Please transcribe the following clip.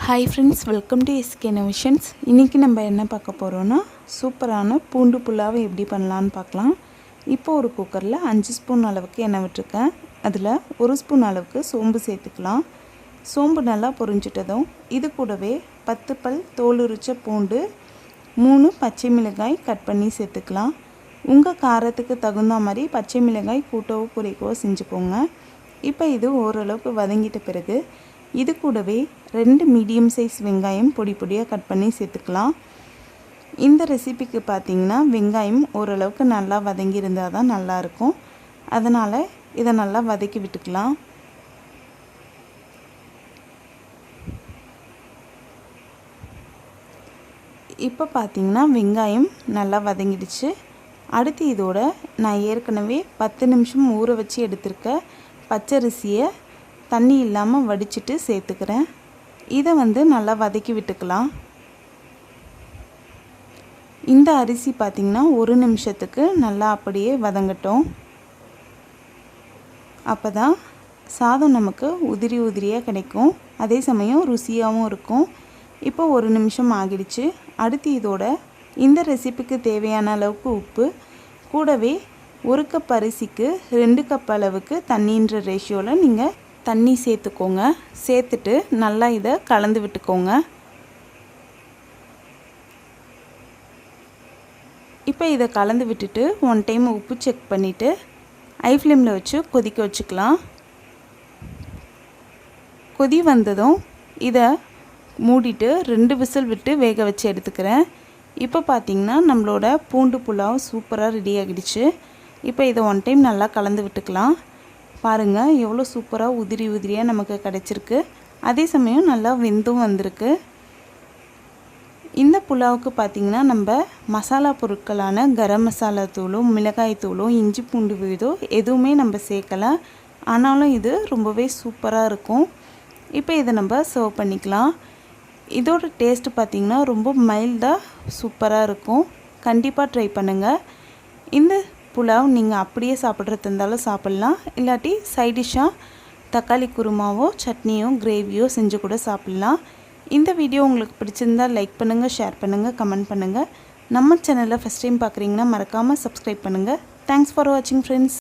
Hi friends, welcome to SK Innovations. இன்னைக்கு நம்ம என்ன பார்க்க போறோம்னா சூப்பரான பூண்டு புலாவை எப்படி பண்ணலாம்னு பார்க்கலாம். இப்போ ஒரு குக்கர்ல 5 ஸ்பூன் அளவுக்கு எண்ணெய் விட்டுருக்கேன். அதில் 1 ஸ்பூன் அளவுக்கு சோம்பு சேர்த்துக்கலாம். சோம்பு நல்லா பொரிஞ்சிட்டதும் இது கூடவே 10 பல் தோல் உரிச்ச பூண்டு 3 பச்சை மிளகாய் கட் பண்ணி சேர்த்துக்கலாம். உங்கள் காரத்துக்கு தகுந்த மாதிரி பச்சை மிளகாய் கூட்டவோ குறைக்கவோ செஞ்சுக்கோங்க. இப்போ இது ஓரளவுக்கு வதங்கிட்ட பிறகு இது கூடவே 2 மீடியம் சைஸ் வெங்காயம் பொடி பொடியாக கட் பண்ணி சேர்த்துக்கலாம். இந்த ரெசிபிக்கு பார்த்தீங்கன்னா வெங்காயம் ஓரளவுக்கு நல்லா வதங்கி இருந்தால் தான் நல்லாயிருக்கும். அதனால் இதை நல்லா வதக்கி விட்டுக்கலாம். இப்போ பார்த்தீங்கன்னா வெங்காயம் நல்லா வதங்கிடுச்சு. அடுத்து இதோட நான் ஏற்கனவே 10 நிமிஷம் ஊற வச்சு எடுத்திருக்க பச்சரிசியை தண்ணி இல்லாமல் வடிச்சிட்டு சேர்த்துக்கிறேன். இதை நல்லா வதக்கி விட்டுக்கலாம். இந்த அரிசி பார்த்திங்கன்னா 1 நிமிஷத்துக்கு நல்லா அப்படியே வதங்கட்டும். அப்போ தான் சாதம் நமக்கு உதிரி உதிரியாக கிடைக்கும், அதே சமயம் ருசியாகவும் இருக்கும். இப்போ 1 நிமிஷம் ஆகிடுச்சு. அடுத்து இதோட இந்த ரெசிபிக்கு தேவையான அளவுக்கு உப்பு, கூடவே 1 கப் அரிசிக்கு 2 கப் அளவுக்கு தண்ணின்ற ரேஷியோவில் நீங்கள் தண்ணி சேர்த்துக்கோங்க. சேர்த்துட்டு நல்லா இதை கலந்து விட்டுக்கோங்க. இப்போ இதை கலந்து விட்டுட்டு 1 டைம் உப்பு செக் பண்ணிவிட்டு ஹை ஃப்ளேமில் வச்சு கொதிக்க வச்சுக்கலாம். கொதி வந்ததும் இதை மூடிட்டு 2 விசில் விட்டு வேக வச்சு எடுத்துக்கிறேன். இப்போ பார்த்திங்கன்னா நம்மளோட பூண்டு புலாவ் சூப்பராக ரெடி ஆகிடுச்சு. இப்போ இதை 1 டைம் நல்லா கலந்து விட்டுக்கலாம். பாருங்கள் எவ்வளோ சூப்பராக உதிரி உதிரியாக நமக்கு கிடச்சிருக்கு. அதே சமயம் நல்லா வெந்தும் வந்திருக்கு. இந்த புலாவுக்கு பார்த்திங்கன்னா நம்ம மசாலா பொருட்களான கரம் மசாலா தூளும் மிளகாய் தூளும் இஞ்சி பூண்டு விழுதோ எதுவுமே நம்ம சேர்க்கலை. ஆனாலும் இது ரொம்பவே சூப்பராக இருக்கும். இப்போ இதை நம்ம சர்வ் பண்ணிக்கலாம். இதோட டேஸ்ட்டு பார்த்திங்கன்னா ரொம்ப மைல்டாக சூப்பராக இருக்கும். கண்டிப்பாக ட்ரை பண்ணுங்கள். இந்த புலாவ் நீங்கள் அப்படியே சாப்பிட்றது இருந்தாலும் சாப்பிட்லாம், இல்லாட்டி சைட் டிஷ்ஷாக தக்காளி குருமாவோ சட்னியோ கிரேவியோ செஞ்சு கூட சாப்பிட்லாம். இந்த வீடியோ உங்களுக்கு பிடிச்சிருந்தால் லைக் பண்ணுங்கள், ஷேர் பண்ணுங்கள், கமெண்ட் பண்ணுங்கள். நம்ம சேனலில் ஃபஸ்ட் டைம் பார்க்குறீங்கன்னா மறக்காமல் சப்ஸ்கிரைப் பண்ணுங்கள். தேங்க்ஸ் ஃபார் வாட்சிங் ஃப்ரெண்ட்ஸ்.